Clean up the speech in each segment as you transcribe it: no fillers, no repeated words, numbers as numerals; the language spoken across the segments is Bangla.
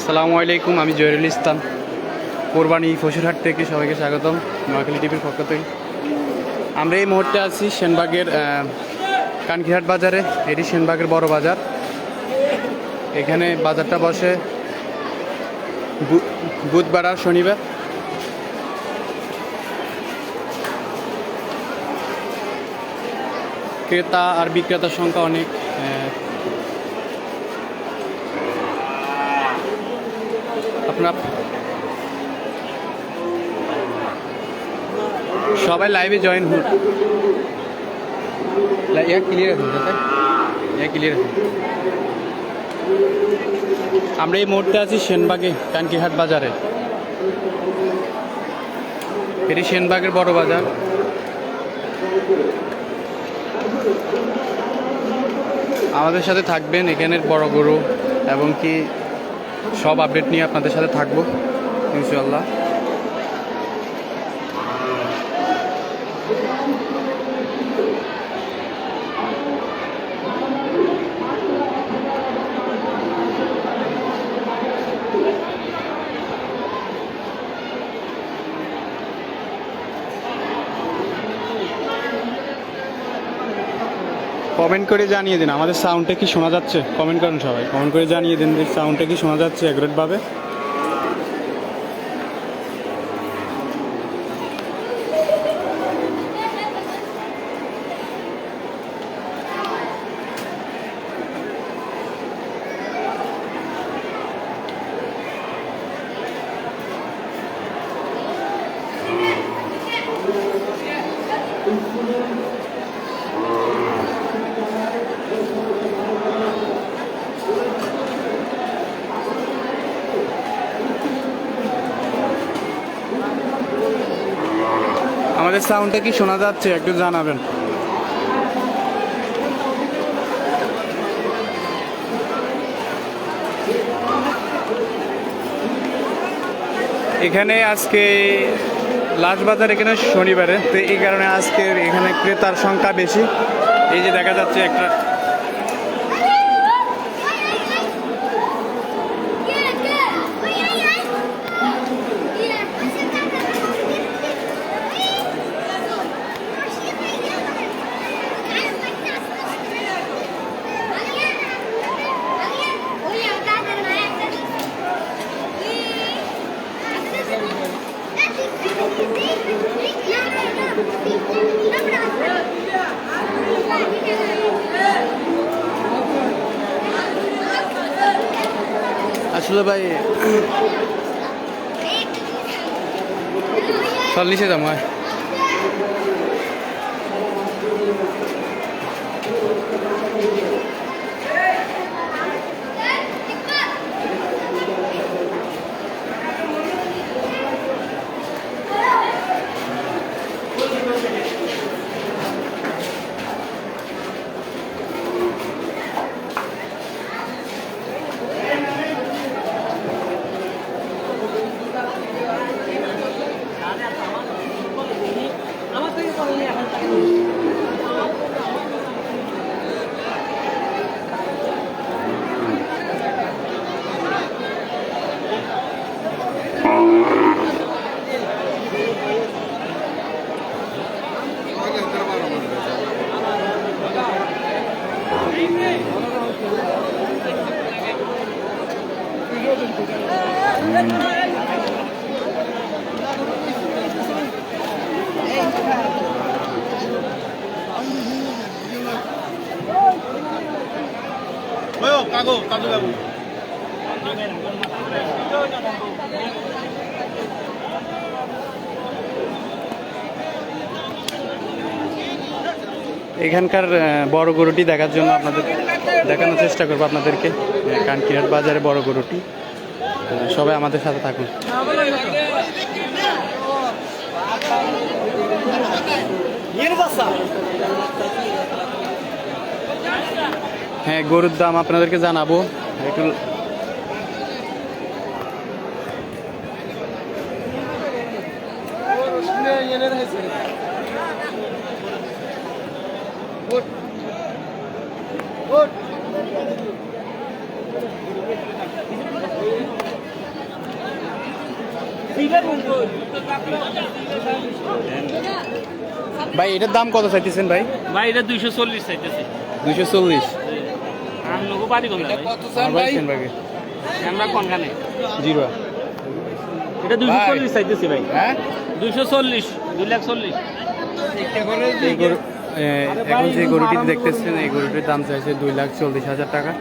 আসসালামু আলাইকুম, আমি জহিরুল ইসলাম। কোরবানি ফসিরহাট থেকে সবাইকে স্বাগতম নোয়াখালী টিভির পক্ষ থেকে। আমরা এই মুহূর্তে আছি সেনবাগের কানকিরহাট বাজারে। এটি সেনবাগের বড় বাজার। এখানে বাজারটা বসে বুধবার আর শনিবার। ক্রেতা আর বিক্রেতার সংখ্যা অনেক। আপনার সবাই লাইভে জয়েন হন। ক্লিয়ার আছে দাদা, ক্লিয়ার আছে। আমরা এই মুহূর্তে আছি সেনবাগে কানকিরহাট বাজারে। এটি সেনবাগের বড় বাজার। আমাদের সাথে থাকবেন, এখানের বড় গরু এবং কি সব আপডেট নিয়ে আপনাদের সাথে থাকবো ইনশাআল্লাহ। কমেন্ট করে জানিয়ে দিন আমাদের সাউন্ডটা কি শোনা যাচ্ছে। কমেন্ট করেন সবাই, কমেন্ট করে জানিয়ে দিন যে সাউন্ডটা কি শোনা যাচ্ছে অ্যাকুরেটভাবে। আমাদের সাউন্ডটা কি শোনা যাচ্ছে একটু জানাবেন। এখানে আজকে লাস্ট বাজার, এখানে শনিবারে, তো এই কারণে আজকে এখানে ক্রেতার সংখ্যা বেশি। এই যে দেখা যাচ্ছে একটা আসলে ভাই চল নিচে যাবো। এখানকার বড় গরুটি দেখার জন্য আপনাদের দেখানোর চেষ্টা করবো আপনাদেরকে। কানকিরহাট বাজারে বড় গরুটি, সবাই আমাদের সাথে থাকুন। হ্যাঁ, গরুর দাম আপনাদেরকে জানাবো একটু। ভাই এটার দাম কত চাইতেছেন ভাই? ভাই এটা 240 চাইতেছি। 240। আর লোক বাড়ি কোন ভাই? কত চান ভাই? সেনবাগে আমরা কোনখানে? জিরো। এটা 240 চাইতেছি ভাই। হ্যাঁ 240, 240। এই গরু এখন যে গরুটি দেখতেছেন এই গরুটির দাম চাইছে 2,40,000 টাকা।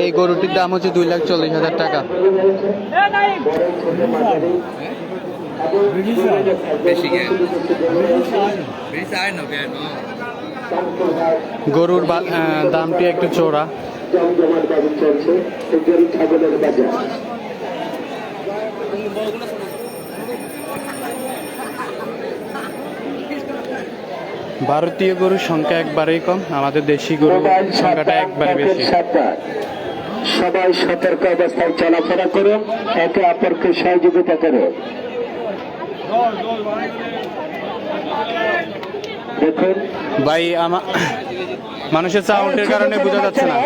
এই গরুটির দাম হচ্ছে 2,40,000 টাকা। গরুর দামটি একটু চড়া। ভারতীয় গরুর সংখ্যা একবারেই কম, আমাদের দেশি গরুর সংখ্যাটা একবারে বেশি। সবাই সতর্ক অবস্থায় চলাফেরা করুন, একে অপরকে সহযোগিতা করুন। দেখুন ভাই মানুষের সাউন্ডের কারণে বোঝা যাচ্ছে না।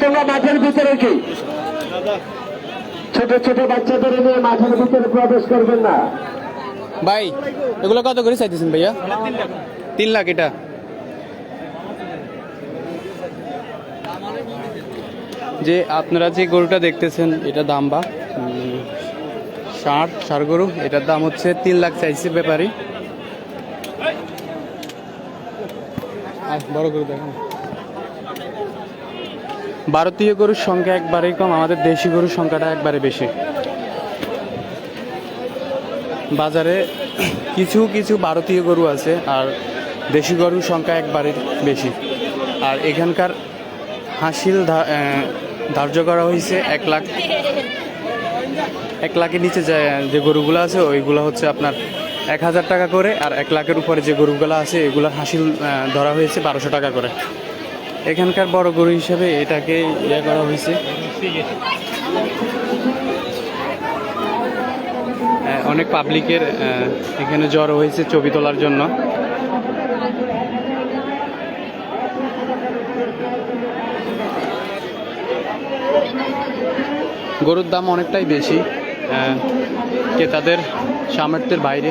তোমরা মাঠের ভিতরে কি ছোট ছোট বাচ্চাদের নিয়ে মাঠের ভিতরে প্রবেশ করবেন না। ভাই এগুলো কত করে চাইতেছেন ভাইয়া? 3 লাখ। এটা যে আপনারা যে গরুটা দেখতেছেন এটা দাম বা ষাঁড় গরু, এটার দাম হচ্ছে 3 লাখ চাইছে ব্যাপারী। বড় গরু দেখেন। ভারতীয় গরুর সংখ্যা একবারেই কম, আমাদের দেশি গরুর সংখ্যাটা একবারে বেশি। বাজারে কিছু কিছু ভারতীয় গরু আছে আর দেশি গরুর সংখ্যা একবারে বেশি। আর এখানকার হাসিল ধার্য করা হয়েছে 1 লাখ। 1 লাখের নিচে যে গরুগুলো আছে ওইগুলো হচ্ছে আপনার 1,000 টাকা করে, আর 1 লাখের উপরে যে গরুগুলো আছে এগুলোর হাসিল ধরা হয়েছে 1200 টাকা করে। এখানকার বড় গরু হিসেবে এটাকে করা হয়েছে। অনেক পাবলিকের এখানে জড়ো হয়েছে ছবি তোলার জন্য। গরুর দাম অনেকটাই বেশি, ক্রেতাদের সামর্থ্যের বাইরে।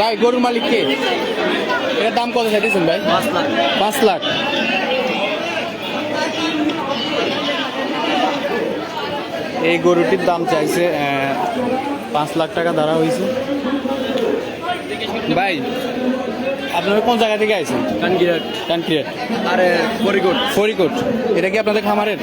ভাই গরুর মালিক কে? এটার দাম কত চাইতেছেন ভাই? 5 লাখ। এই গরুটির দাম চাইছে 5 লাখ টাকা ধরা হয়েছে। ভাই আপনারা কোন জায়গা থেকে আইছেন? কানকিরাট। আরে ফরিকোট। এটা কি আপনাদের খামারের?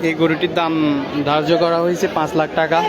এই গরুটির দাম ধার্য করা হয়েছে 5 লাখ টাকা।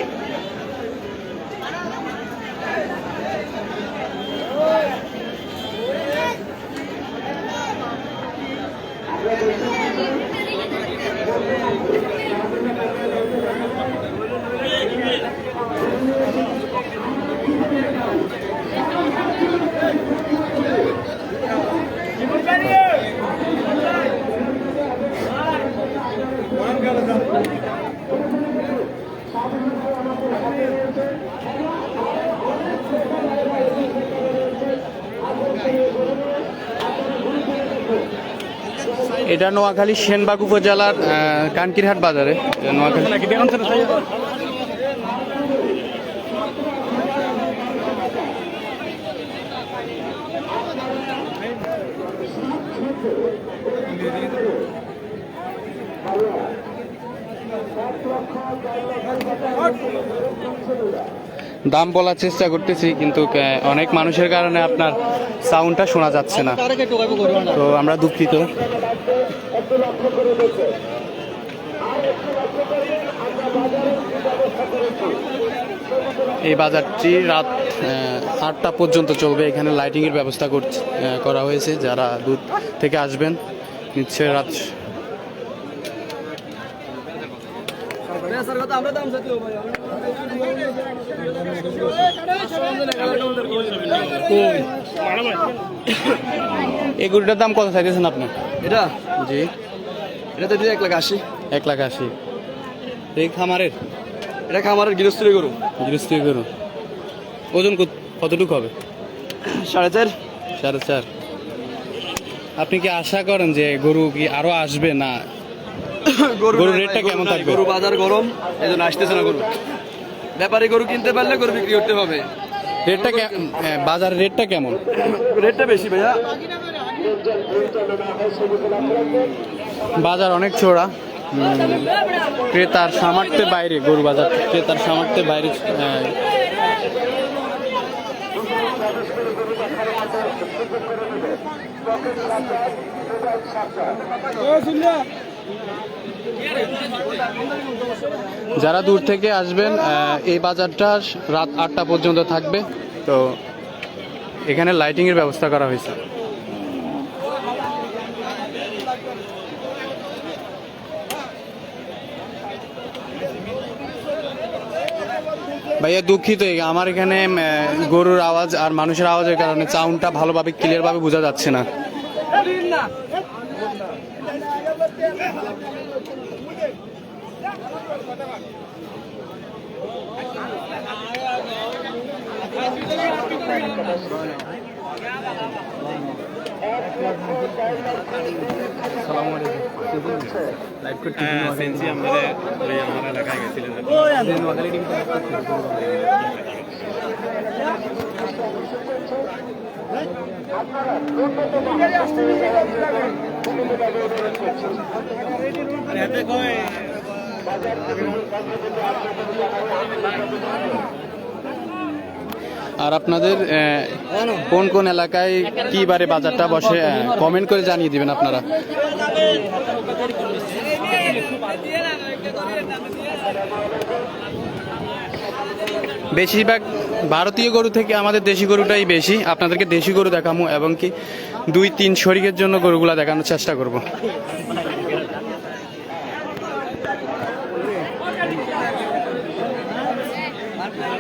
এটা নোয়াখালী সেনবাগ উপজেলার কানকিরহাট বাজারে। নোয়াখালী দাম বলার চেষ্টা করতেছি, কিন্তু অনেক মানুষের কারণে আপনার সাউন্ডটা শোনা যাচ্ছে না, তো আমরা দুঃখিত। এই বাজারটি রাত 8টা পর্যন্ত চলবে। এখানে লাইটিংয়ের ব্যবস্থা করা হয়েছে। যারা দূর থেকে আসবেন নিশ্চয় রাত এই গরুটার দাম কত চাইতেছেন আপনি? এটা জি, এটা তো 1,80,000। 1,80,000। এই খামারের? এটা খামারের গৃহস্থী গরু। গৃহস্থী গরু। ওজন কতটুকু হবে? 4.5। 4.5। আপনি কি আশা করেন যে গরু কি আরো আসবে না? গরুর রেটটা কেমন থাকবে? গরু বাজার গরম, এই জন্য আসতেছে না গরু। ব্যাপারী গরু কিনতে পারলে গরু বিক্রি করতে হবে। রেটটা বাজার রেটটা কেমন? রেটটা বেশি ভাইয়া। বাজার অনেক চড়া। ক্রেতার সামর্থ্যের বাইরে গরু বাজার, ক্রেতার সামর্থ্যের বাইরে। যারা দূর থেকে আসবেন, এই বাজারটা রাত 8টা পর্যন্ত থাকবে। তো এখানে লাইটিংয়ের ব্যবস্থা করা হয়েছে। ভাইয়া দুঃখিত, আমার এখানে গরুর আওয়াজ আর মানুষের আওয়াজের কারণে সাউন্ডটা ভালোভাবে ক্লিয়ারভাবে বোঝা যাচ্ছে না। আর আপনাদের কোন কোন এলাকায় কি বারে বাজারটা বসে কমেন্ট করে জানিয়ে দিবেন আপনারা। বেশিরভাগ ভারতীয় গরু থেকে আমাদের দেশি গরুটাই বেশি। আপনাদেরকে দেশি গরু দেখাবো এবং কি 2-3 শরীরের জন্য গরুগুলা দেখানোর চেষ্টা করব।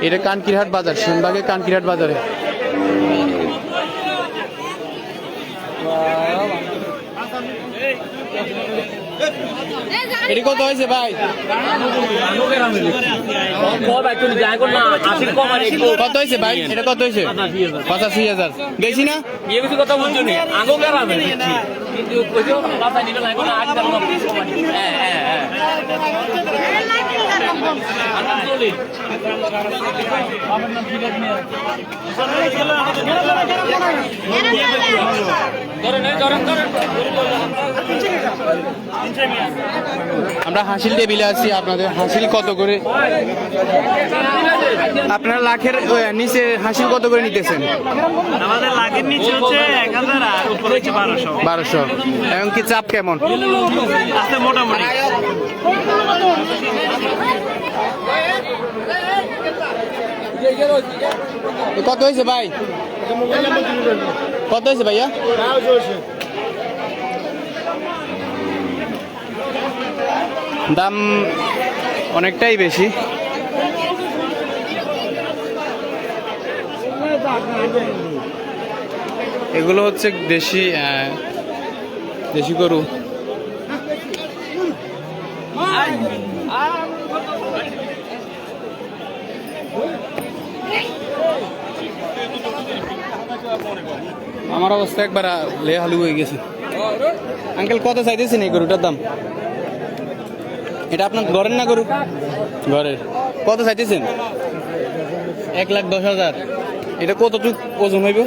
এটা কানকিরহাট বাজার, সেনবাগের কানকিরহাট বাজারে। এটা কত হয়েছে ভাই? কত হয়েছে ভাই? এটা কত হয়েছে? 85,000। বেশি না? কথা বলছো আগো গ্রামে কিন্তু আমরা হাসিল টেবিলে আছি। আপনাদের হাসিল কত করে? আপনারা লাখের নিচে হাসিল কত করে নিতেছেন? আমাদের লাগের নিচে হচ্ছে 1000 আর উপরে হচ্ছে 1200। এবং কি চাপ কেমন? আছে মোটামুটি। কত হয়েছে ভাই? কত হয়েছে ভাইয়া? দাম অনেকটাই বেশি। এগুলো হচ্ছে দেশি গরু। আমার অবস্থা একবার লেহালু হয়ে গেছে। আঙ্কেল কত চাইতেছেন এই গরুটার দাম? এটা আপনার ঘরের না গরু? ঘরের। কত চাইতেছেন? 1,10,000। এটা কতটুকু ওজন হইব?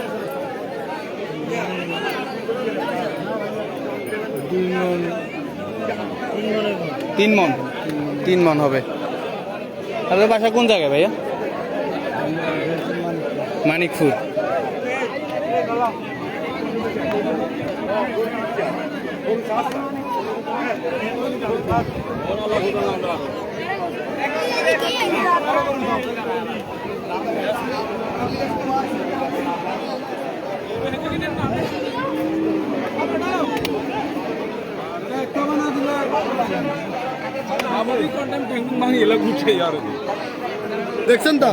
3 মণ হবে। আপনার বাসা কোন জায়গায় ভাইয়া? মানিকপুর। দেখছেন তো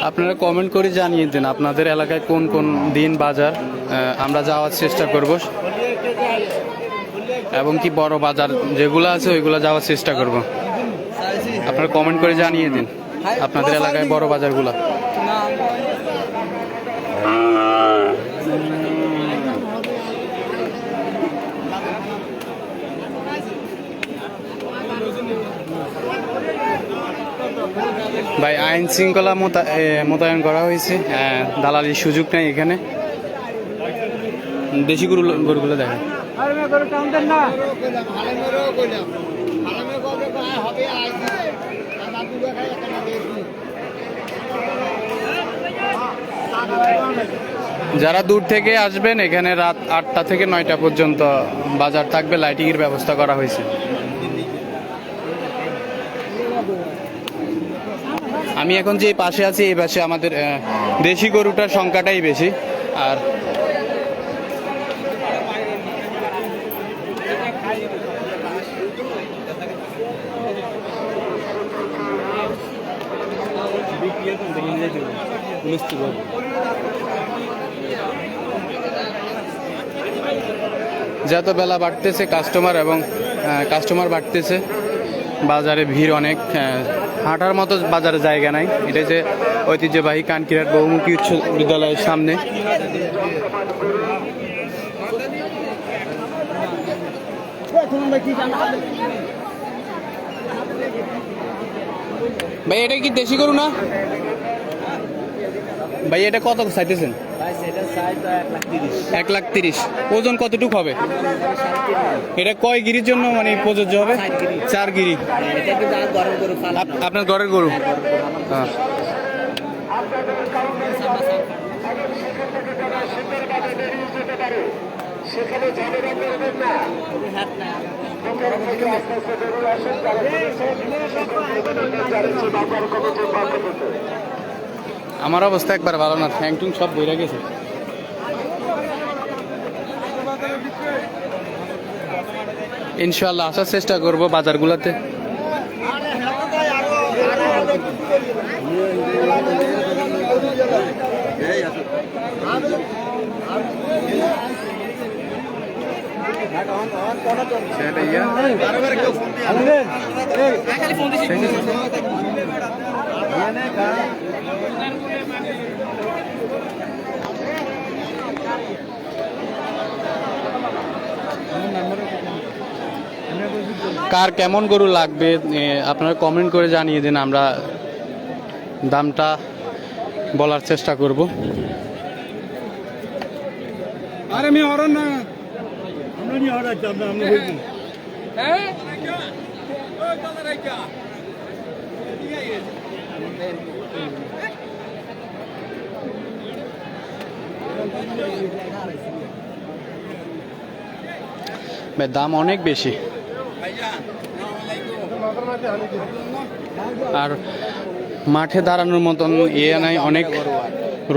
আপনারা কমেন্ট করে জানিয়ে দিন আপনাদের এলাকায় কোন কোন দিন বাজার আমরা যাওয়ার চেষ্টা করব এবং কি বড় বাজার যেগুলো আছে ওইগুলো যাওয়ার চেষ্টা করব। আপনারা কমেন্ট করে জানিয়ে দিন আপনাদের এলাকায় বড় বাজারগুলো। ভাই আইন শৃঙ্খলা মোতায়েন করা হয়েছে, দালালির সুযোগ নেই এখানে। দেশি গরুগুলো দেখেন। যারা দূর থেকে আসবেন এখানে রাত 8টা থেকে 9টা পর্যন্ত বাজার থাকবে, লাইটিংয়ের ব্যবস্থা করা হয়েছে। আমি এখন যে পাশে আছি এই পাশে আমাদের দেশি গরুটার সংখ্যাটাই বেশি। আর যত বেলা বাড়তেছে কাস্টমার বাড়তেছে, বাজারে ভিড় অনেক, হাঁটার মতো বাজারে জায়গা নাই। এটা যে ঐতিহ্যবাহী কানকিরহাট বহুমুখী উচ্চ বিদ্যালয়ের সামনে। ভাই এটা কি দেশি গরু না ভাই? এটা কত চাইতেছেন? 1,30,000। ওজন কতটুকু হবে? এটা কয় গিরির জন্য মানে প্রযোজ্য হবে? 4 গিরি। আপনার ঘরের গরু? হ্যাঁ। আমার অবস্থা একবার ভালো না, ঠ্যাং টুং সব বইরা গেছে। ইনশাআল্লাহ আসার চেষ্টা করব বাজারগুলোতে। কার কেমন গরু লাগবে আপনারা কমেন্ট করে জানিয়ে দিন, আমরা দামটা বলার চেষ্টা করব। আরে আমি হরন না, আমরা নি হরাই আমরা হইব। হ্যাঁ ওই কালার আইকা দাম অনেক বেশি, আর মাঠে দাঁড়ানোর মতন ইয়ে নাই, অনেক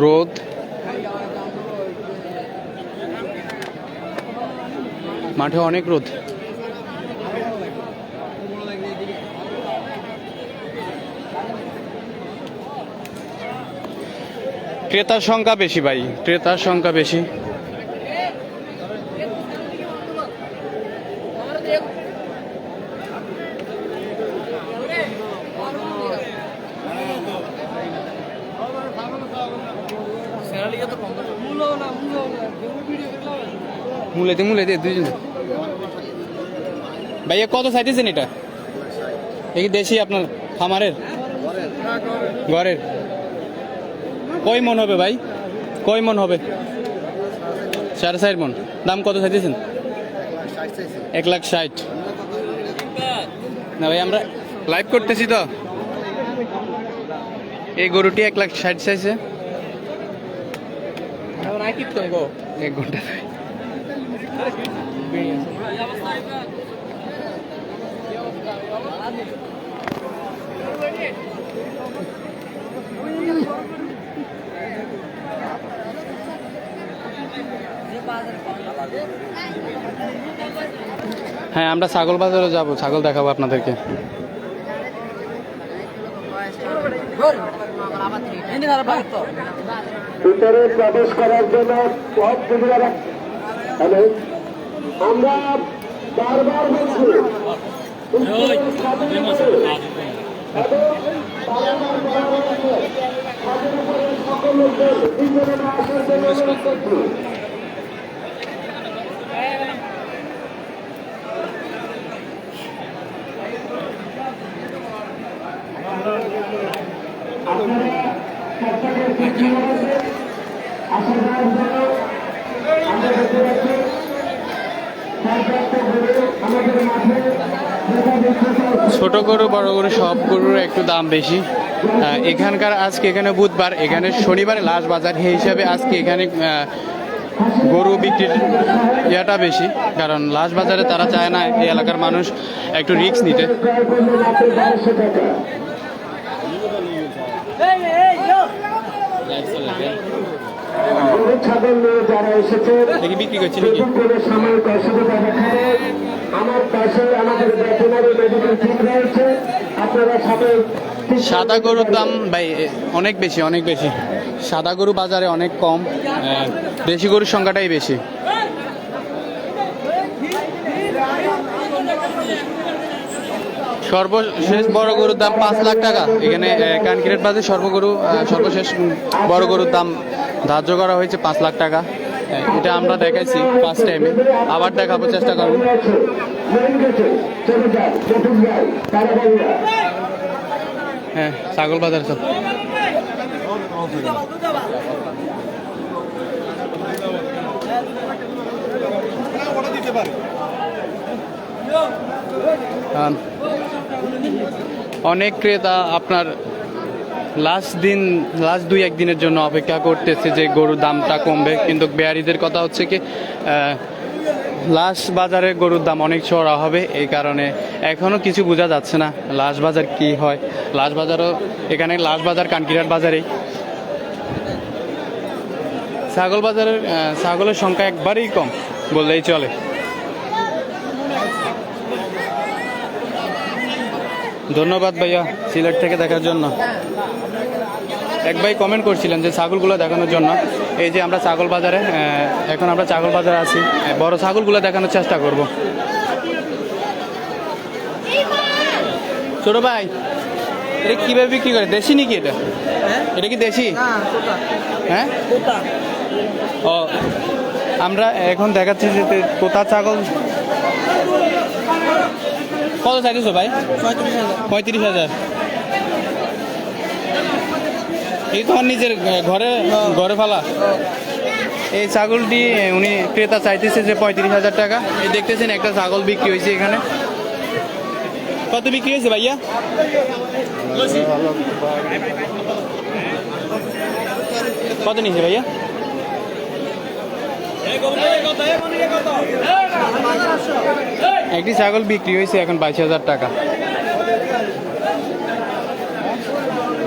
রোদ। মাঠে অনেক রোদ। ক্রেতার সংখ্যা বেশি ভাই, ক্রেতার সংখ্যা বেশি। মূলে দুইজন ভাইয়া কত চাইতেছেন? এটা কি দেশি আপনার খামারের ঘরের? কয় মন হবে ভাই? কয় মন হবে? 4.5 মন। দাম কত চাইতেছেন? 1,60,000। না ভাই আমরা লাইভ করতেছি তো, এই গরুটি 1,60,000 চাইছে। 1 ঘন্টা হ্যাঁ, আমরা ছাগল বাজারে যাব, ছাগল দেখাবো আপনাদেরকে। ভিতরে প্রবেশ করার জন্য পথ সুবিধা হ্যালো, আমরা বারবার বলছি সকল লোকদের ভিতরে আসার জন্য অনুরোধ করছি। ছোট গরু বড় গরু সব গরুর একটু দাম বেশি। এখানকার আজকে এখানে বুধবার, এখানে শনিবারে লাস্ট বাজার, সেই হিসাবে আজকে এখানে গরু বিক্রির ইয়েটা বেশি, কারণ লাস্ট বাজারে তারা চায় না এই এলাকার মানুষ একটু রিস্ক নিতে। ছাগল নিয়ে যারা এসেছে দেখি বিক্রি করছি নাকি। সাময়িক অসুবিধা দেখায় আমার পাশে আমাদের ভেটেরিনারি মেডিকেল টিম রয়েছে, আপনারা সবাই। সাদা গরুর দাম ভাই অনেক বেশি, অনেক বেশি। সাদা গরু বাজারে অনেক কম, দেশি গরুর সংখ্যাটাই বেশি। সর্বশেষ বড় গরুর দাম 5 লাখ টাকা। এখানে কানকিরেট বাজারে সর্বশেষ বড় গরুর দাম ধার্য করা হয়েছে 5 লাখ টাকা। এটা আমরা দেখাইছি ফার্স্ট টাইমে, আবার দেখাবো, চেষ্টা করবো। হ্যাঁ, ছাগল বাজার সব অনেক ক্রেতা আপনার লাস্ট 2-1 দিনের জন্য অপেক্ষা করতেছে যে গরুর দামটা কমবে, কিন্তু বেয়ারিদের কথা হচ্ছে কি লাস্ট বাজারে গরুর দাম অনেক চড়া হবে, এই কারণে এখনও কিছু বোঝা যাচ্ছে না লাস্ট বাজার কি হয়। লাস্ট বাজারও এখানে লাস্ট বাজার কানকিরাট বাজারেই। ছাগল বাজারের ছাগলের সংখ্যা একবারেই কম বললেই চলে। ধন্যবাদ ভাইয়া সিলেট থেকে দেখার জন্য। এক ভাই কমেন্ট করছিলেন যে ছাগলগুলো দেখানোর জন্য। এই যে আমরা ছাগল বাজারে, এখন আমরা ছাগল বাজারে আছি, বড় ছাগলগুলো দেখানোর চেষ্টা করব। ছোট ভাই, এটা কিভাবে বিক্রি করে? দেশি নাকি এটা? এটা কি দেশি? হ্যাঁ, ও আমরা এখন দেখাচ্ছি যে তোতা ছাগল। কত চাইছো ভাই? 35,000। এই তোমার নিজের ঘরে ফালা? এই ছাগলটি উনি ক্রেতা চাইতেছে যে 35,000 টাকা। এই দেখতেছেন একটা ছাগল বিক্রি হয়েছে এখানে। কত বিক্রি হয়েছে ভাইয়া? কত নিয়েছে ভাইয়া? একটি ছাগল বিক্রি হয়েছে এখন 22,000 টাকা।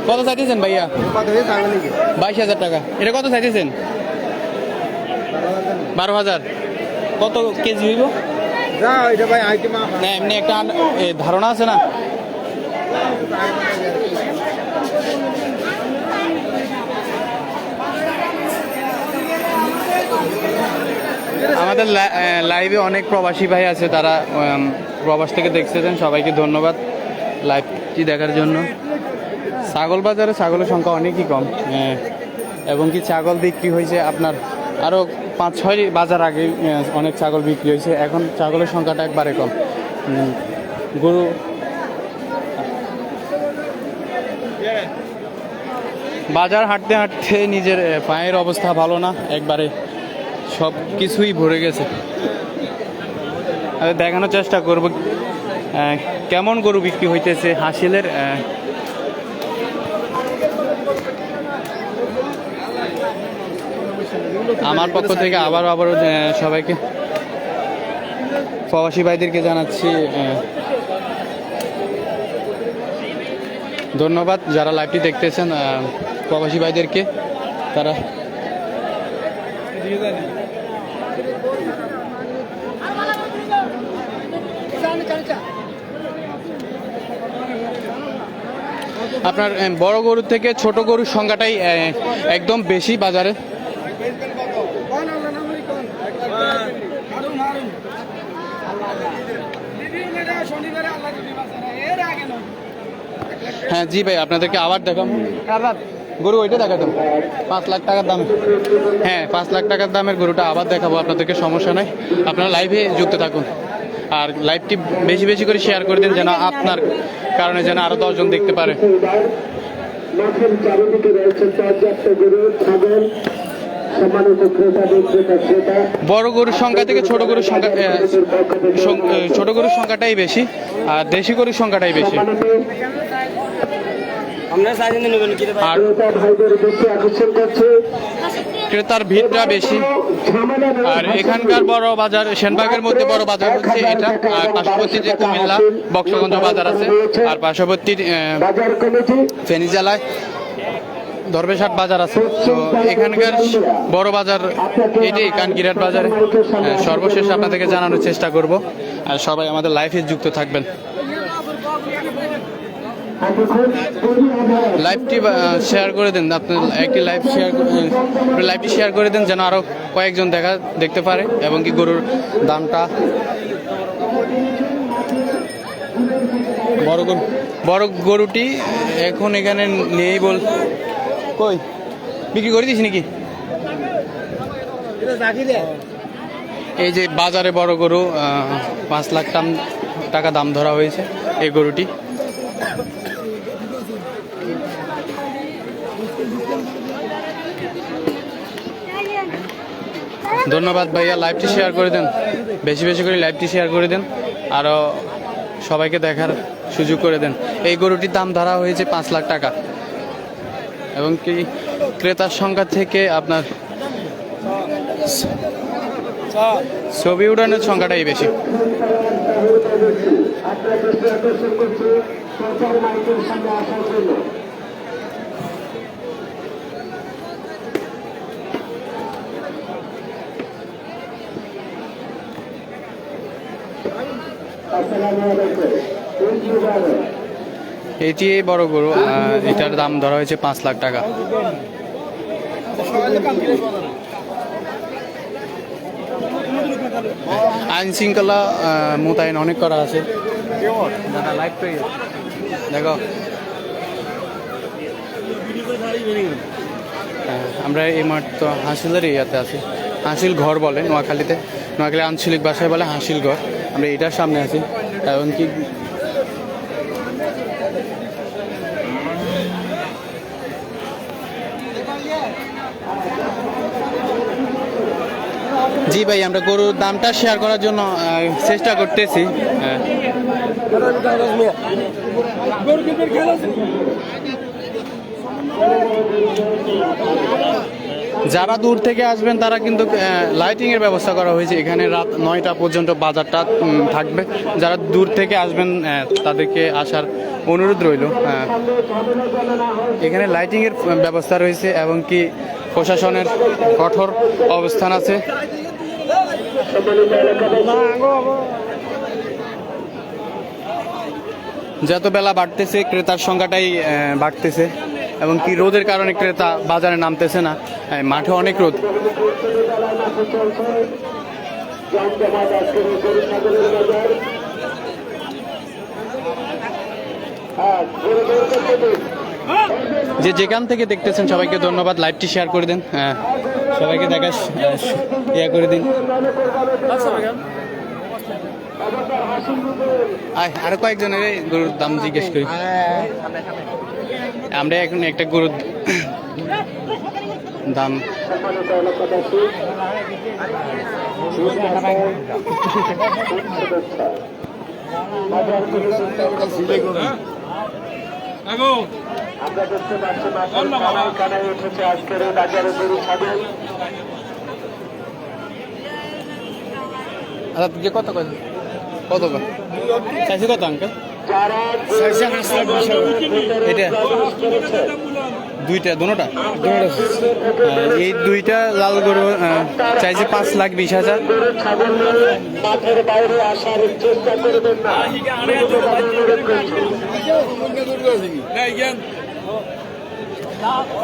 কত চাইতেছেন ভাইয়া? 22,000 টাকা। এটা কত চাইতেছেন? 12,000। কত কেজি হইব? না এমনি একটা ধারণা আছে না? আমাদের লাইভে অনেক প্রবাসী ভাই আছে, তারা প্রবাস থেকে দেখতেছেন। সবাইকে ধন্যবাদ লাইভটি দেখার জন্য। ছাগল বাজারে ছাগলের সংখ্যা অনেকই কম, এবং কি ছাগল বিক্রি হয়েছে আপনার আরও 5-6 বাজার আগে অনেক ছাগল বিক্রি হয়েছে। এখন ছাগলের সংখ্যাটা একবারে কম। গরু বাজার হাঁটতে হাঁটতে নিজের পায়ের অবস্থা ভালো না, একবারে সব কিছুই ভরে গেছে। দেখানোর চেষ্টা করব কেমন গরু বিক্রি হইতেছে হাসিলের। আমার পক্ষ থেকে আবারও সবাইকে, প্রবাসী ভাইদেরকে জানাচ্ছি ধন্যবাদ। যারা লাইভটি দেখতেছেন প্রবাসী ভাইদেরকে, তারা আপনার বড় গরু থেকে ছোট গরুর সংখ্যাটাই একদম বেশি বাজারে। হ্যাঁ জি ভাই, আপনাদেরকে আবার দেখাম গরু, ওইটা দেখাতাম 5 লাখ টাকার দাম। হ্যাঁ 5 লাখ টাকার দামের গরুটা আবার দেখাবো আপনাদেরকে, সমস্যা নাই। আপনারা লাইভে যুক্ত থাকুন আর লাইভটি বেশি বেশি করে শেয়ার করে দিন, যেন আপনার কারণে যেন আরো 10 জন দেখতে পারে। মাঠের চারিদিকে রয়েছে পর্যাপ্ত গরু, ছাগল, সম্মানিত ক্রেতা বিক্রেতা। বড় গরুর সংখ্যা থেকে ছোট গরুর সংখ্যা ছোট গরুর সংখ্যাটাই বেশি আর দেশি গরুর সংখ্যাটাই বেশি। আর ভাইদের বেশি আকর্ষণ করছে, ক্রেতার ভিড়টা বেশি। আর এখানকার বড় বাজার, সেনবাগের মধ্যে বড় বাজার হচ্ছে এটা, আর পার্শ্ববর্তী যে কুমিল্লা বক্সগঞ্জ বাজার আছে, আর পার্শ্ববর্তী বাজার কমিটি ফেনী জেলায় দরবেশহাট বাজার আছে। তো এখানকার বড় বাজার এটাই কানকিরহাট বাজারে। সর্বশেষ আপনাদেরকে জানানোর চেষ্টা করব, আর সবাই আমাদের লাইভে যুক্ত থাকবেন। লাইভটি শেয়ার করে দেন, আপনার একটি লাইভটি শেয়ার করে দেন, যেন আরো কয়েকজন দেখতে পারে, এবং কি গরুর দামটা। বড় গরুটি এখন এখানে নেই কই বিক্রি করে দিস নাকি? এই যে বাজারে বড় গরু 5 লাখ টাকা দাম ধরা হয়েছে এই গরুটি। ধন্যবাদ ভাইয়া, লাইভটি শেয়ার করে দেন, বেশি বেশি করে লাইভটি শেয়ার করে দেন, আরও সবাইকে দেখার সুযোগ করে দেন। এই গরুটির দাম ধরা হয়েছে 5 লাখ টাকা, এবং কি ক্রেতার সংখ্যা থেকে আপনার ছবি উড়ানোর সংখ্যাটাই বেশি। এটি বড় গরু, এটার দাম ধরা হয়েছে 5 লাখ টাকা। আইন শৃঙ্খলা মোতায়েন অনেক করা আছে। দেখো আমরা এই মাত্র হাসিলের ইয়াতে আছি, হাসিল ঘর বলে নোয়াখালীতে, নোয়াখালী আঞ্চলিক ভাষায় বলে হাসিল ঘর। আমরা এটার সামনে আছি, এমনকি জি ভাই, আমরা গরুর দামটা শেয়ার করার জন্য চেষ্টা করতেছি। যারা দূর থেকে আসবেন তারা কিন্তু লাইটিং এর ব্যবস্থা করা হয়েছে, এখানে রাত 9টা পর্যন্ত বাজারটা থাকবে। যারা দূর থেকে আসবেন তাদেরকে আসার অনুরোধ রইল। এখানে লাইটিং এর ব্যবস্থা রয়েছে, এবং কি প্রশাসনের কঠোর অবস্থান আছে। যত বেলা বাড়তেছে ক্রেতার সংখ্যাটাই বাড়তেছে, এবং কি রোদের কারণে ক্রেতা বাজারে নামতেছে না, মাঠে অনেক রোদ। যে যেখান থেকে দেখতেছেন সবাইকে ধন্যবাদ, লাইভটি শেয়ার করে দেন, সবাইকে দেখা ইয়া করে দিন। আরো কয়েকজনের গরুর দাম জিজ্ঞেস করি। আমরা এখন একটা গরুর দাম আমরা দেখতে পাচ্ছি কানায় উঠেছে আজকের বাজারে গরু ছাগল। আচ্ছা কত কত কত চাইছি কত আঙ্কেল? যারা এটা দুইটা দোনোটা এই দুইটা লাল গরু চাইছে 5,20,000। গরু ছাগল নিয়ে মাঠের বাইরে আসার চেষ্টা করবেন না। অনুরোধ করছি।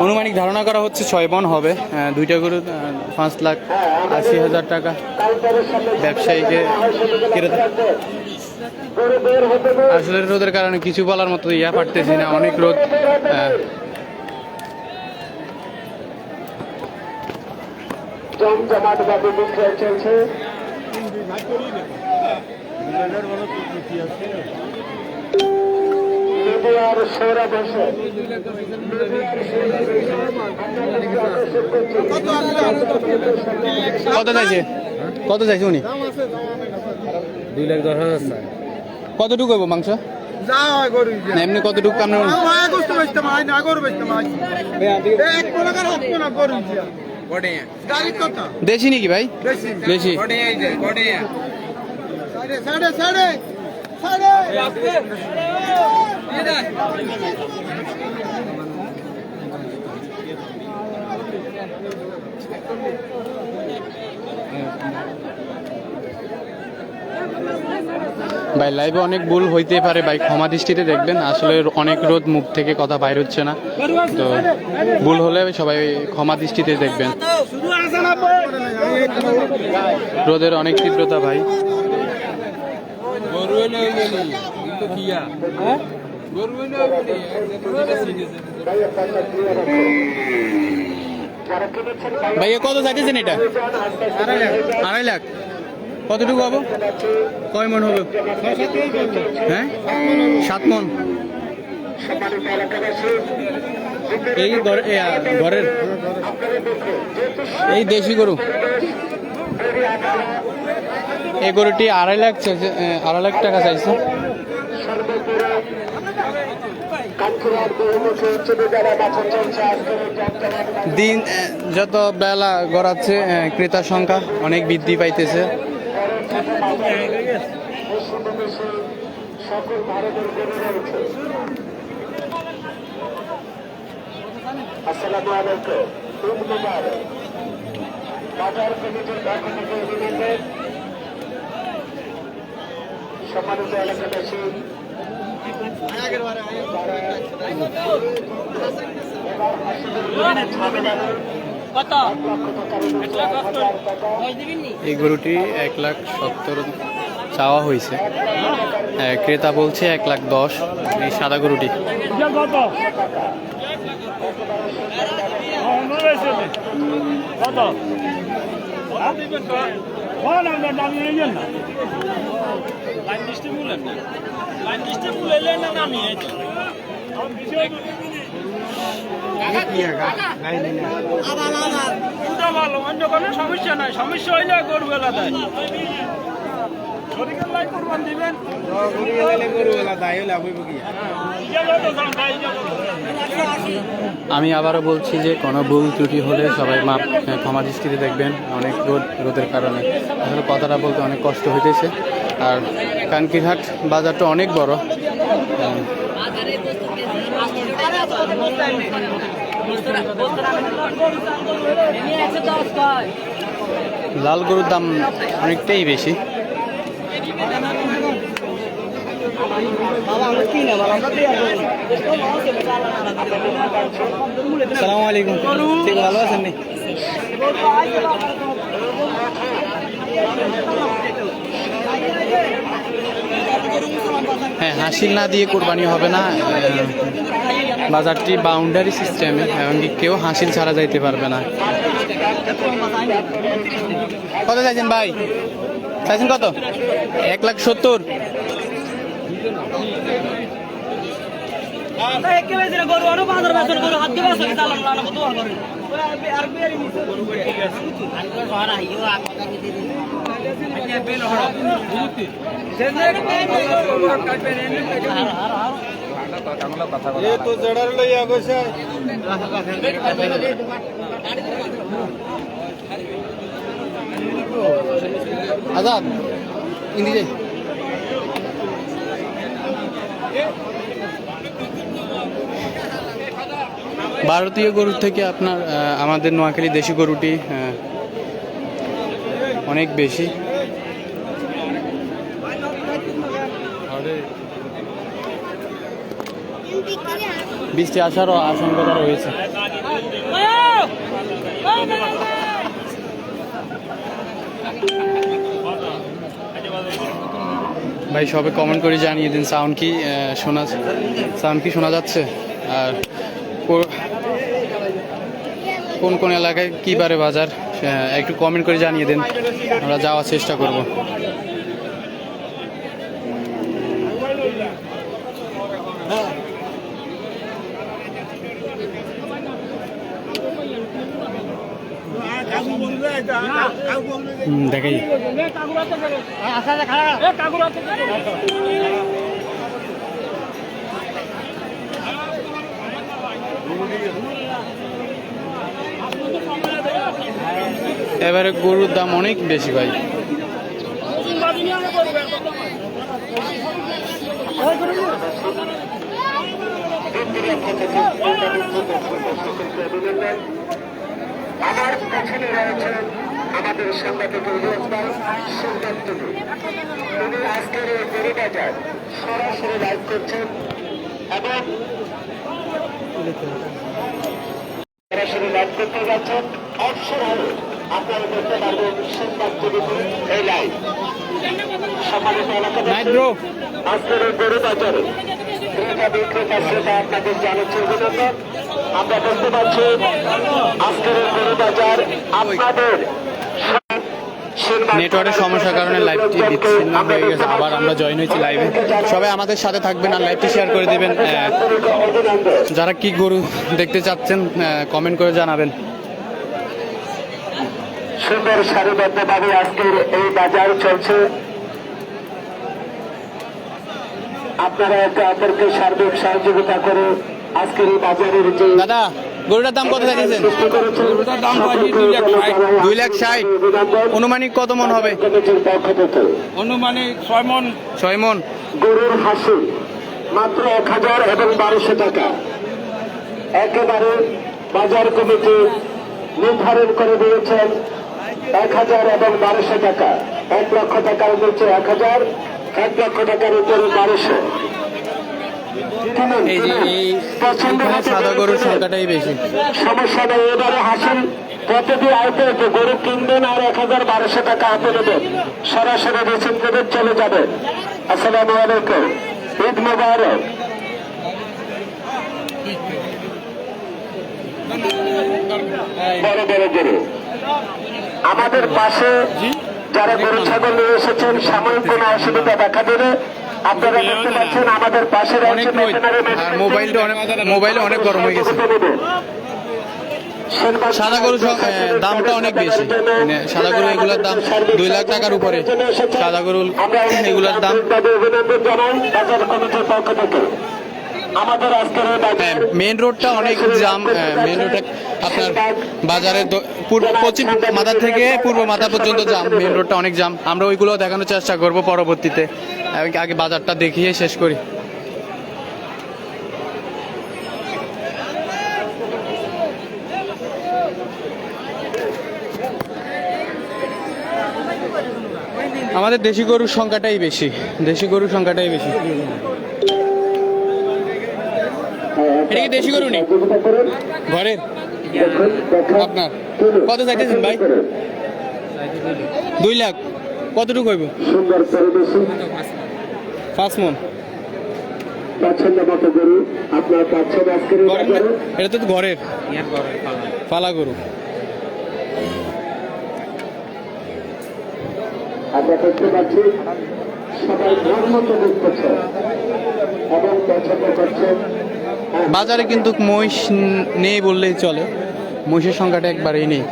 আনুমানিক ধারণা করা হচ্ছে 6 মণ হবে। দুইটা গরু 5,80,000 টাকা কাউন্টারের সামনে ব্যবসায়ীকে ক্রেতা। গরু বের হতে দেন। আসলে রোদের কারণে কিছু বলার মতো পারতেছি না, অনেক রোদ। জমজমাট ভাবে বিক্রয় চলছে। নদীয়ার সৌরভ হোসেন। কত চাইছে উনি? 2,10,000 কতটুকু হবো মাংস? যা গরু না এমনি কতটুকু আপনার? আগস্ট বেচতাম আই না গরু বেচতাম আই এক কোলাকার হাত কোলা গরু গাড়ি কত দেশি নাকি ভাই? বেশি দেশি। সাড়ে সাড়ে সাড়ে ভাই লাইভে অনেক ভুল হইতে পারে ভাই, ক্ষমা দৃষ্টিতে দেখবেন। আসলে অনেক রোদ, মুখ থেকে কথা বাইর হচ্ছে না, তো ভুল হলে সবাই ক্ষমা দৃষ্টিতে দেখবেন। রোদের অনেক তীব্রতা ভাই। ভাইয়া কত চাইতেছেন এটা? 2.5 লাখ। কতটুকু হবো? কয় মন হবে? হ্যাঁ 7 মন। এই ঘরের এই দেশি গরু, এই গরুটি 2.5 লাখ চাইছে, 2.5 লাখ টাকা চাইছে। দিন যত বেলা গড়াচ্ছে ক্রেতার সংখ্যা অনেক বৃদ্ধি পাইতেছে। সকল ভারতের গরু রয়েছে। আসসালামু আলাইকুম। ঈদ মুবারক। বাজার কমিটির পক্ষ থেকে অভিনন্দন। সম্মানিত এলাকাবাসী, এই গরুটি 1,70,000 চাওয়া হয়েছে, ক্রেতা বলছে 1,10,000। এই সাদা গরুটি সমস্যা নাই, সমস্যা হইলে গরু বেলা দেয়। আমি আবারও বলছি যে কোনো ভুল ত্রুটি হলে সবাই ক্ষমা দৃষ্টিতে দেখবেন। অনেক রোদের কারণে আসলে কথাটা বলতে অনেক কষ্ট হইতেছে। আর কানকিরহাট বাজারটা অনেক বড়। লাল গরুর দাম অনেকটাই বেশি। আসসালামু আলাইকুম, ঠিক ভালো আছেন নি? হ্যাঁ, হাসিল না দিয়ে কোরবানি হবে না। বাজারটি বাউন্ডারি সিস্টেমে, এমনকি কেউ হাসিল ছাড়া যাইতে পারবে না। কত চাইছেন ভাই? চাইছেন কত? 1,70,000। আজাদ ইন্দিরে ভারতীয় গরুর থেকে আপনার আমাদের নোয়াখালী দেশি গরুটি অনেক বেশি। বৃষ্টি আসারও আশঙ্কা রয়েছে। ভাই সবে কমেন্ট করে জানিয়ে দিন সাউন্ড কি শোনা যাচ্ছে, আর কোন কোন এলাকায় কী বারে বাজার একটু কমেন্ট করে জানিয়ে দিন, আমরা যাওয়ার চেষ্টা করব। দেখাই এবারে গরুর দাম অনেক বেশি ভাই। আমার পেছনে রয়েছে আমাদের সাংবাদিক তিনি আজকের এই গরু বাজার সরাসরি লাইভ করছেন এবং সরাসরি লাইভ করতে যাচ্ছেন। অবসরে আপনারা দেখতে পারবেন সংবাদ টিভিতে এই লাইভ। সম্মানিত এলাকাবাসী, আজকের এই গরু বাজারে ক্রেতা বিক্রেতা সেটা আপনাদের জানাচ্ছি অভিনন্দন। আমরা দেখতে পাচ্ছি আজকের এই গরু বাজার আপনাদের নেটওয়ার্কের সমস্যার কারণে লাইভটি বিচ্ছিন্ন হয়ে গেছে। আবার আমরা জয়েন হয়েছি লাইভে। সবাই আমাদের সাথে থাকবেন আর লাইভটি শেয়ার করে দেবেন। যারা কি গরু দেখতে চাচ্ছেন কমেন্ট করে জানাবেন। সুন্দর সারিবদ্ধভাবে আজকের এই বাজার চলছে। আপনারা একে অপরকে সার্বিক সহযোগিতা করে আজকের এই বাজারের যে দাদা গরুটার দাম কত চাইছেন? 2,60,000। অনুমানিক কত মন হবে? অনুমানিক 6 মন। 6 মন। গরুর হাসি মাত্র 1,000 এবং 1200 টাকা। একেবারে বাজার কমিটি নির্ধারণ করে দিয়েছেন 1,000 এবং 1200 টাকা। 1 লক্ষ টাকার নিচে 1,000, 1 লক্ষ টাকার উপরে 1200। এই যে এই সাদা গরুর সংখ্যাটাই বেশি। সমস্যা নেই, এবারে হাসিল প্রতিটি আইতে গরু কিনবেন আর 1,000-1200 টাকা হাতে নেবেন, সরাসরি রিসিভ করে চলে যাবেন। আসসালামু আলাইকুম, ঈদ মোবারক। বড় বড় গরু আমাদের পাশে যারা গরু ছাগল নিয়ে এসেছেন, সাময়িক কোনো অসুবিধা দেখা দেবে। আপনারা দেখতে পাচ্ছেন আমাদের পাশে রয়েছে মোবাইলে অনেক গরম হয়ে গেছে। সাদা গরু দামটা অনেক বেশি। সাদা গরু এগুলোর দাম 2 লাখ টাকার উপরে। সাদা গরু এগুলোর দাম। অভিনন্দন জানাই বাজার কমিটির পক্ষ থেকে। আমাদের আজকের মেন রোডটা অনেক জাম। মেন রোডে আপনার বাজারের পশ্চিম মাথা থেকে পূর্ব মাথা পর্যন্ত জাম। মেন রোডটা অনেক জাম। আমরা ওইগুলো দেখানোর চেষ্টা করব পরবর্তীতে। আগে বাজারটা দেখিয়ে শেষ করি। আমাদের দেশি গরুর সংখ্যাটাই বেশি। দেশি গরুর সংখ্যাটাই বেশি। এটা কি দেশি গরু নেই ঘরের? আপনার কত চাইতেছেন ভাই? 2 লাখ। কতটুকু হইব? 5 মন। এটা তো ঘরের পালা গরু। আমরা দেখতে পাচ্ছি সবাই ধর্মকে দেখতেছে এবং পছন্দ করছে। বাজারে কিন্তু মহিষ নেই বললেই চলে। মহিষের সংখ্যাটা একবারেই নেই।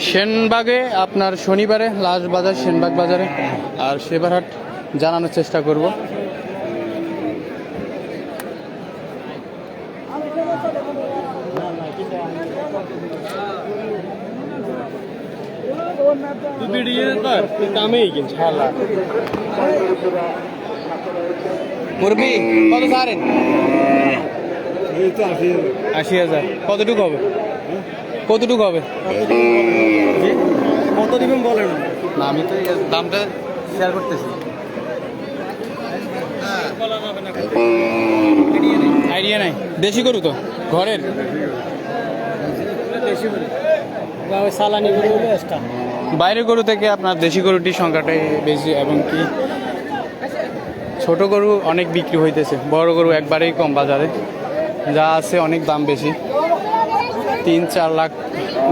সেনবাগে আপনার শনিবারে লাস্ট বাজার সেনবাগ বাজারে, আর সেবার হাট জানানোর চেষ্টা করব। মুরবি কত ছাড়েন? 80,000। কতটুকু হবে? কতটুকু হবে? কত দিবেন বলেন? না আমি তো দামটা শেয়ার করতেছি। আইডিয়া নাই। দেশি গরু তো ঘরের? সালানি গরু হলো এক্সট্রা। বাইরের গরু থেকে আপনার দেশি গরুটির সংখ্যাটাই বেশি, এবং কি ছোট গরু অনেক বিক্রি হইতেছে, বড় গরু একবারেই কম বাজারে, যা আছে অনেক দাম বেশি, 3-4 লাখ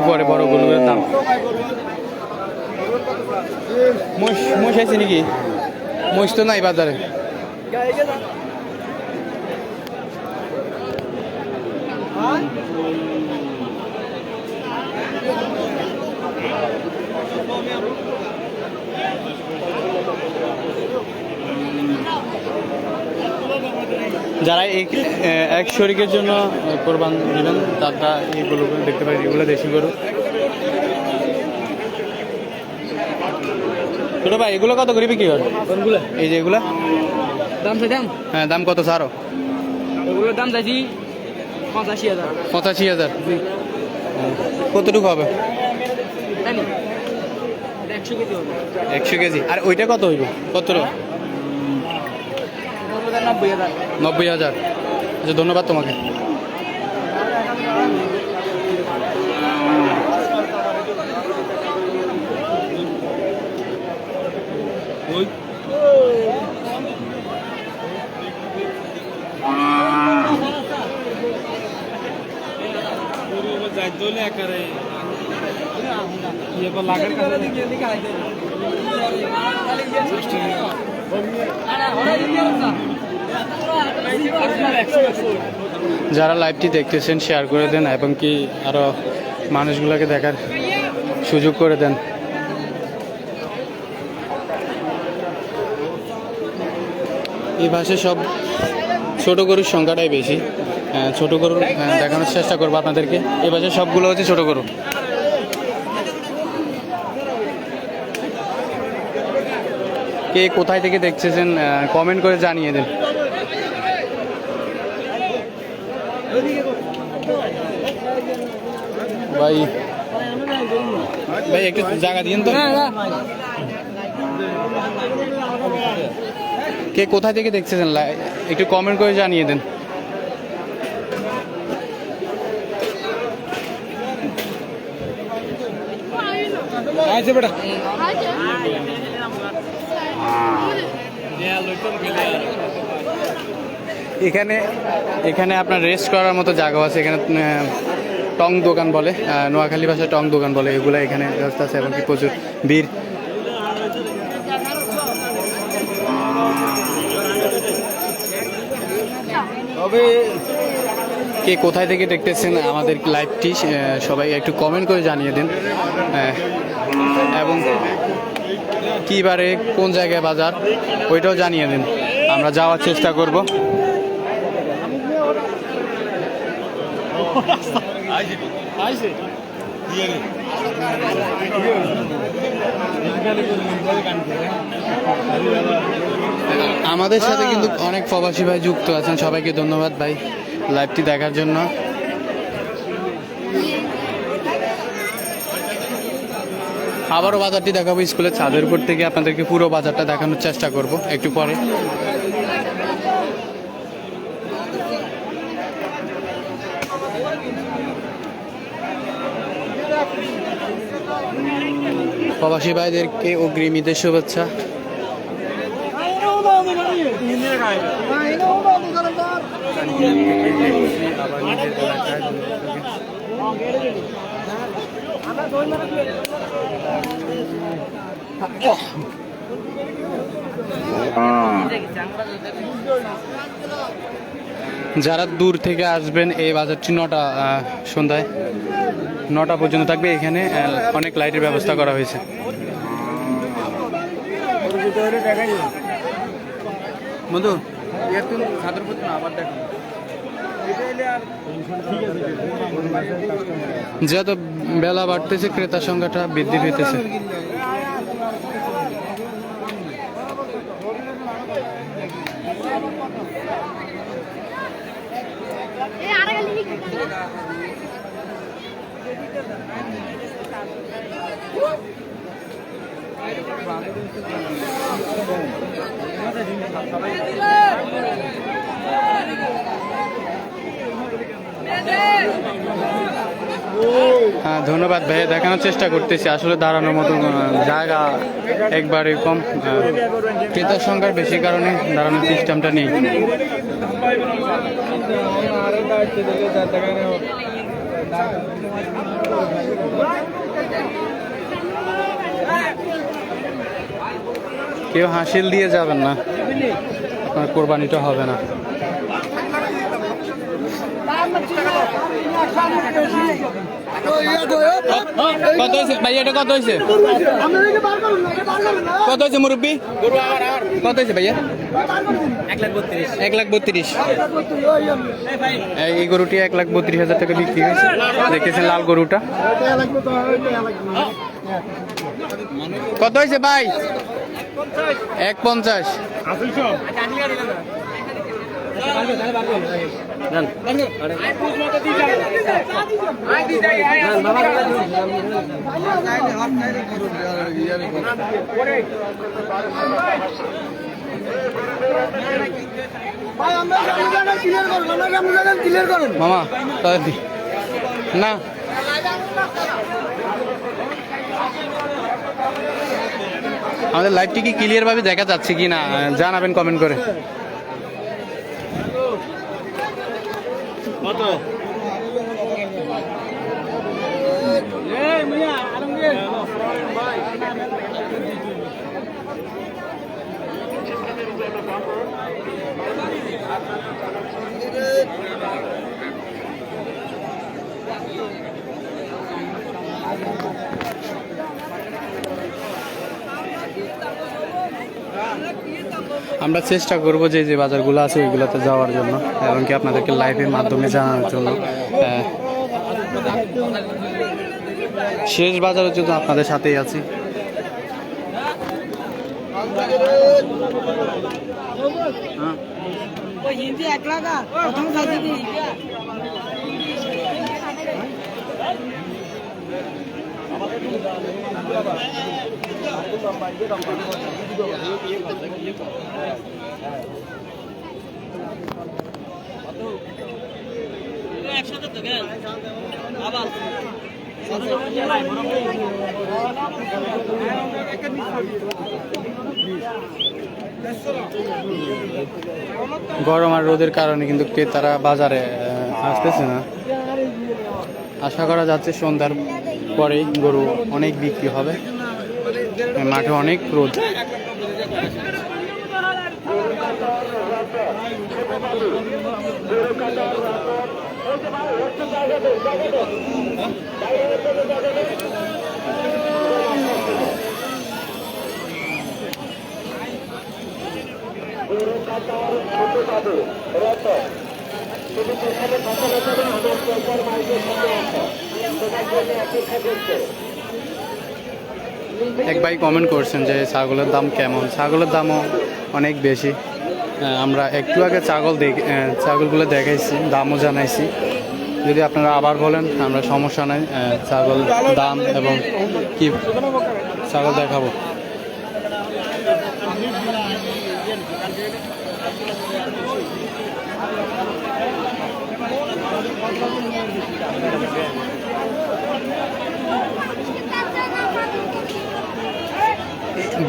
উপরে বড় গরুর দাম। মোষ আছে নাকি? মোষ তো নাই বাজারে। যারা এক শরীকের জন্য কোরবান দিবেন তারা এগুলো দেখতে পারেন, এগুলো দেশি গরু। ছোট ভাই এগুলো কত করে বিক্রি হয়? এই যে এগুলা দাম দাম হ্যাঁ, দাম কত ছাড়ো? ওগুলোর দাম চাইছি 85,000। 85,000। কতটুকু হবে? 100 কেজি হবে। 100 কেজি। আর ওইটা কত হইব? কত? 90,000। 90,000। আচ্ছা, ধন্যবাদ তোমাকে। যারা লাইভটি দেখতেছেন শেয়ার করে দেন, এবং কি আরো মানুষগুলোকে দেখার সুযোগ করে দেন। এই ভাষে সব ছোট গরুর সংখ্যাটাই বেশি। ছোট গরু দেখানোর চেষ্টা করবো আপনাদেরকে। এই ভাষে সবগুলো হচ্ছে ছোট গরু। কে কোথায় থেকে দেখতেছেন কমেন্ট করে জানিয়ে দেন। ভাই ভাই একটু জায়গা দিন তো। কে কোথায় থেকে দেখতেছেন একটু কমেন্ট করে জানিয়ে দেন। আচ্ছা বেটা, এখানে এখানে আপনার রেস্ট করার মতো জায়গা আছে। এখানে টং দোকান বলে, নোয়াখালী ভাষায় টং দোকান বলে, এগুলো এখানে ব্যবস্থা আছে, এবং কি প্রচুর ভিড়। কে কোথায় থেকে দেখতেছেন আমাদের লাইভটি সবাই একটু কমেন্ট করে জানিয়ে দিন, এবং কী বারে কোন জায়গায় বাজার ওইটাও জানিয়ে দিন, আমরা যাওয়ার চেষ্টা করব। আমাদের সাথে কিন্তু অনেক প্রবাসী ভাই যুক্ত আছেন, সবাইকে ধন্যবাদ ভাই লাইভটি দেখার জন্য। আবারও বাজারটি দেখাবো স্কুলের ছাদের উপর থেকে, আপনাদেরকে পুরো বাজারটা দেখানোর চেষ্টা করব একটু পরে। প্রবাসী ভাইদেরকে অগ্রিম ঈদের শুভেচ্ছা। যারা দূর থেকে আসবেন, এই বাজারটি সন্ধ্যায় 9টা পর্যন্ত থাকবে। এখানে অনেক লাইটের ব্যবস্থা করা হয়েছে। বন্ধু আবার দেখো যত বেলা বাড়তেছে ক্রেতার সংখ্যাটা বৃদ্ধি পেতেছে। হ্যাঁ ধন্যবাদ ভাইয়া, দেখানোর চেষ্টা করতেছি আসলে দাঁড়ানোর মতো জায়গা একবারে কম, ক্রেতার সংখ্যার বেশি কারণে দাঁড়ানোর সিস্টেমটা নেই। কেউ হাসিল দিয়ে যাবেন না, আপনার কোরবানিটা হবে না। কত হয়েছে ভাই, এটা কত হয়েছে? কত হয়েছে মুরব্বী? কত হয়েছে ভাইয়া? 1,32,000। এই গরুটি 1,32,000 টাকা বিক্রি হয়েছে। দেখতেছেন লাল গরুটা। কত হয়েছে ভাই? 1,50,000। মামা না আমাদের লাইভটি কি ক্লিয়ার ভাবে দেখা যাচ্ছে কি না জানাবেন কমেন্ট করে। কত? আমরা চেষ্টা করব যে যে বাজারগুলো আছে ওইগুলোতে যাওয়ার জন্য এবং কি আপনাদেরকে লাইভের মাধ্যমে জানানোর জন্য। শেষ বাজারের জন্য আপনাদের সাথেই আছি। একসাথে তো গেল আবার গরম আর রোদের কারণে কিন্তু ক্রেতারা বাজারে আসতেছে না। আশা করা যাচ্ছে সন্ধ্যার পরেই গরু অনেক বিক্রি হবে। মাঠে অনেক রোদ। এক ভাই কমেন্ট করছেন যে ছাগলের দাম কেমন। ছাগলের দামও অনেক বেশি। আমরা একটু আগে ছাগলগুলো দেখাইছি, দামও জানাইছি। যদি আপনারা আবার বলেন আমরা সমস্যা নাই, ছাগল দাম এবং কি ছাগল দেখাবো।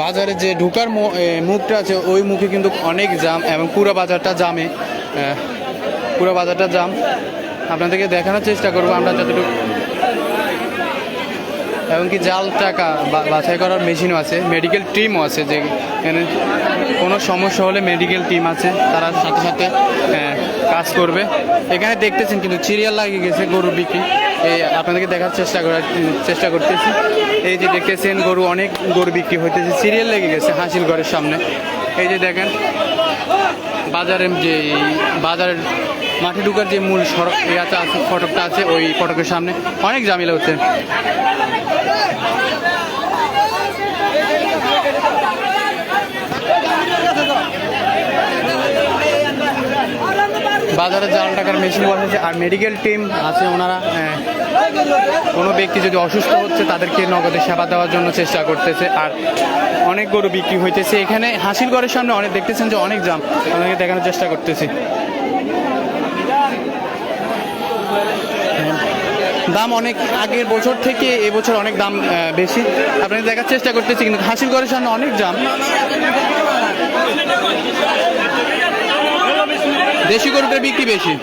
বাজারে যে ঢোকার মুখটা আছে ওই মুখে কিন্তু অনেক জাম এবং পুরো বাজারটা জাম। আপনাদেরকে দেখানোর চেষ্টা করবো আমরা যতটুকু। এমনকি জাল টাকা বাছাই করার মেশিনও আছে, মেডিকেল টিমও আছে, যে এখানে কোনো সমস্যা হলে মেডিকেল টিম আছে, তারা সাথে সাথে কাজ করবে। এখানে দেখতেছেন কিন্তু সিরিয়াল লাগিয়ে গেছে গরু বিক্রি। এই আপনাদেরকে দেখার চেষ্টা করতেছি। এই যে দেখতেছেন অনেক গরু বিক্রি হইতেছে, সিরিয়াল লেগে গেছে হাসিল ঘরের সামনে। এই যে দেখেন বাজারের মাঠে ঢুকার যে মূল সড়ক ইয়াটা আছে, ফটকটা আছে, ওই ফটকের সামনে অনেক ঝামেলা হচ্ছে। বাজারে জাল টাকার মেশিন বসেছে আর মেডিকেল টিম আছে, ওনারা কোনো ব্যক্তি যদি অসুস্থ হচ্ছে তাদেরকে নগদে সেবা দেওয়ার জন্য চেষ্টা করতেছে। আর অনেক গরু বিক্রি হইতেছে এখানে। হাসির ঘরের সামনে অনেক দেখতেছেন যে অনেক জাম, আপনাকে দেখানোর চেষ্টা করতেছি। দাম অনেক আগের বছর থেকে এবছর অনেক দাম বেশি, আপনাকে দেখার চেষ্টা করতেছি, কিন্তু হাসির ঘরের সামনে অনেক জাম। দেশি গরুটার বিক্রি বেশি।